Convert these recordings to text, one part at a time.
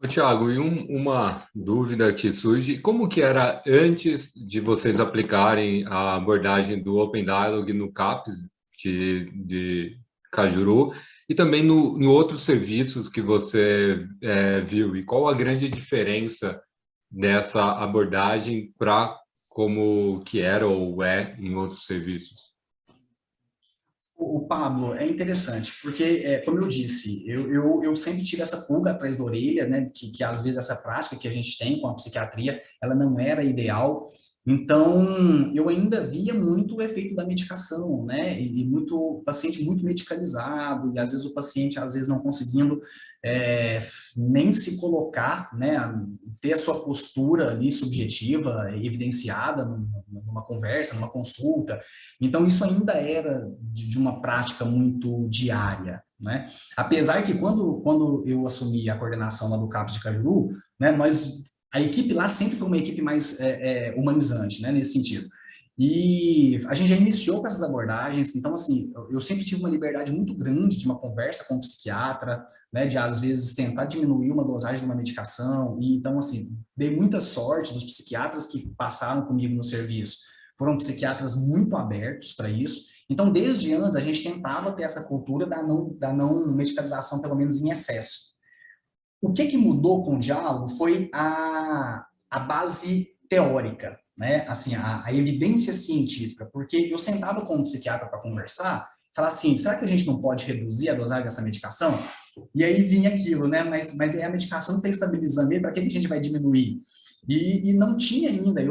Ô, Thiago, e uma dúvida que surge, como que era antes de vocês aplicarem a abordagem do Open Dialogue no CAPES de Cajuru e também no outros serviços que você viu? E qual a grande diferença dessa abordagem para como que era ou é em outros serviços? O Pablo, é interessante, porque, como eu disse, eu sempre tive essa pulga atrás da orelha, né, que às vezes essa prática que a gente tem com a psiquiatria, ela não era ideal. Então, eu ainda via muito o efeito da medicação, né, e muito paciente muito medicalizado, e às vezes o paciente, às vezes, não conseguindo é, nem se colocar, né, ter a sua postura ali subjetiva, evidenciada numa conversa, numa consulta. Então, isso ainda era de uma prática muito diária, né? Apesar que quando eu assumi a coordenação lá do CAPS de Cajuru, né, a equipe lá sempre foi uma equipe mais humanizante, né, nesse sentido. E a gente já iniciou com essas abordagens, então, assim, eu sempre tive uma liberdade muito grande de uma conversa com o psiquiatra, né, de às vezes tentar diminuir uma dosagem de uma medicação, e então, assim, dei muita sorte dos psiquiatras que passaram comigo no serviço, foram psiquiatras muito abertos para isso. Então, desde antes, a gente tentava ter essa cultura da não medicalização, pelo menos em excesso. O que mudou com o diálogo foi a base teórica, né? Assim, a evidência científica, porque eu sentava com um psiquiatra para conversar, falar assim, será que a gente não pode reduzir a dosagem dessa medicação? E aí vinha aquilo, né? Mas a medicação está estabilizando, para que a gente vai diminuir? E não tinha ainda,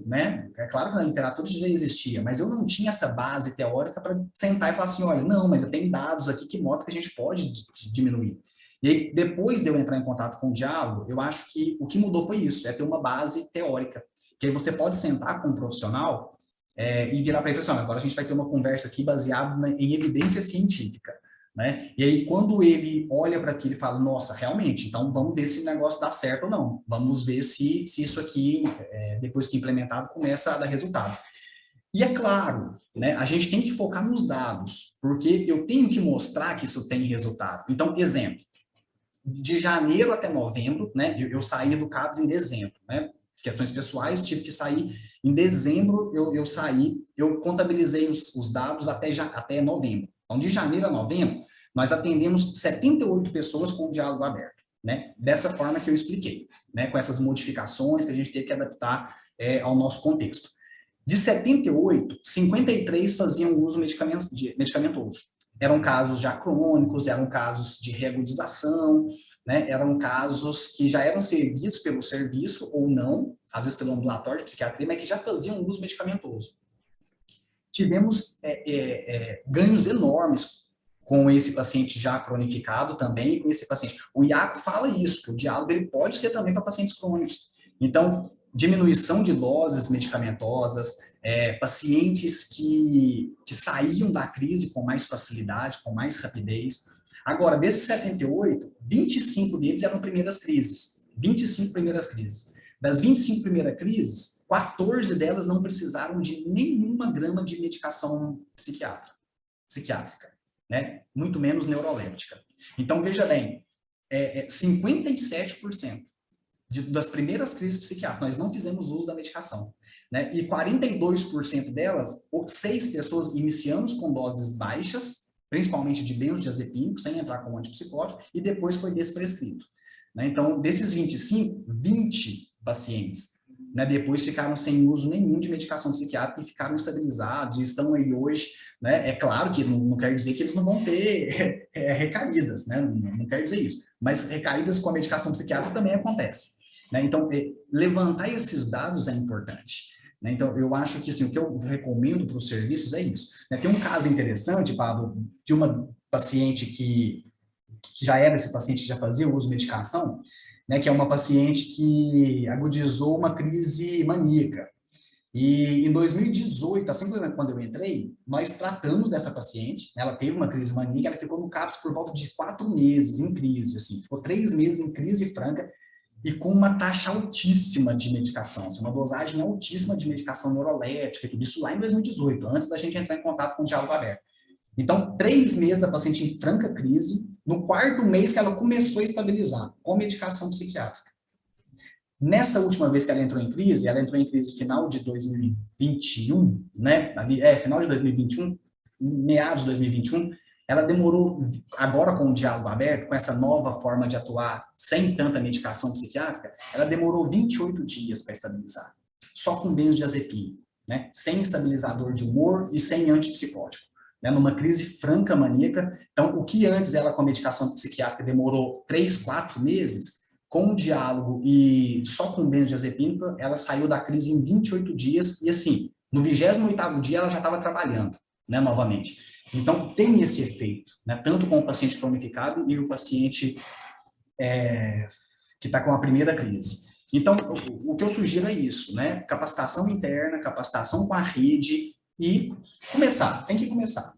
né? É claro que na literatura já existia, mas eu não tinha essa base teórica para sentar e falar assim, olha, não, mas tem dados aqui que mostram que a gente pode diminuir. E aí, depois de eu entrar em contato com o diálogo, eu acho que o que mudou foi isso, é ter uma base teórica, que aí você pode sentar com um profissional e virar para ele e falar assim, agora a gente vai ter uma conversa aqui baseada em evidência científica. Né? E aí, quando ele olha para aquilo e fala, nossa, realmente, então vamos ver se o negócio dá certo ou não. Vamos ver se isso aqui, depois que implementado, começa a dar resultado. E é claro, né, a gente tem que focar nos dados, porque eu tenho que mostrar que isso tem resultado. Então, exemplo, de janeiro até novembro, né, eu saí do CAPS em dezembro, né, questões pessoais, tive que sair em dezembro, eu saí, eu contabilizei os dados até novembro. Então, de janeiro a novembro, nós atendemos 78 pessoas com o diálogo aberto, né, dessa forma que eu expliquei, né, com essas modificações que a gente teve que adaptar ao nosso contexto. De 78, 53 faziam uso medicamentoso. Eram casos já crônicos, eram casos de reagudização, né? Eram casos que já eram servidos pelo serviço ou não, às vezes pelo ambulatório de psiquiatria, mas que já faziam uso medicamentoso. Tivemos ganhos enormes com esse paciente já cronificado também, com esse paciente. O IACO fala isso, que o diálogo ele pode ser também para pacientes crônicos. Então, diminuição de doses medicamentosas, pacientes que saíam da crise com mais facilidade, com mais rapidez. Agora, desses 78, 25 deles eram primeiras crises. 25 primeiras crises. Das 25 primeiras crises, 14 delas não precisaram de nenhuma grama de medicação psiquiátrica, né? Muito menos neuroléptica. Então, veja bem, 57% das primeiras crises psiquiátricas, nós não fizemos uso da medicação. Né? E 42% delas, 6 pessoas iniciamos com doses baixas, principalmente de benzodiazepínico, sem entrar com antipsicótico, e depois foi desprescrito. Né? Então, desses 25, 20 pacientes né, depois ficaram sem uso nenhum de medicação psiquiátrica e ficaram estabilizados e estão aí hoje. Né? É claro que não quer dizer que eles não vão ter recaídas, né? Não quer dizer isso. Mas recaídas com a medicação psiquiátrica também acontecem. Né? Então, levantar esses dados é importante. Né? Então, eu acho que assim, o que eu recomendo para os serviços é isso. Né? Tem um caso interessante, Pablo, de uma paciente que já era esse paciente que já fazia uso de medicação, né, que é uma paciente que agudizou uma crise maníaca. E em 2018, assim quando eu entrei, nós tratamos dessa paciente, ela teve uma crise maníaca, ela ficou no CAPS por volta de 4 meses em crise, assim, ficou 3 meses em crise franca e com uma taxa altíssima de medicação, assim, uma dosagem altíssima de medicação neuroléptica, tudo isso lá em 2018, antes da gente entrar em contato com o diálogo aberto. Então, 3 meses a paciente em franca crise, No quarto mês que ela começou a estabilizar, com medicação psiquiátrica. Nessa última vez que ela entrou em crise final de 2021, né? Final de 2021, meados de 2021, ela demorou, agora com o diálogo aberto, com essa nova forma de atuar sem tanta medicação psiquiátrica, ela demorou 28 dias para estabilizar, só com benzodiazepina, né? Sem estabilizador de humor e sem antipsicótico, né? Numa crise franca maníaca. Então, o que antes ela com a medicação psiquiátrica demorou 3, 4 meses, com o diálogo e só com benzodiazepina, ela saiu da crise em 28 dias e, assim, no 28º dia ela já estava trabalhando, né, novamente. Então, tem esse efeito, né, tanto com o paciente cronificado e o paciente que está com a primeira crise. Então, o que eu sugiro é isso, né, capacitação interna, capacitação com a rede e começar, tem que começar.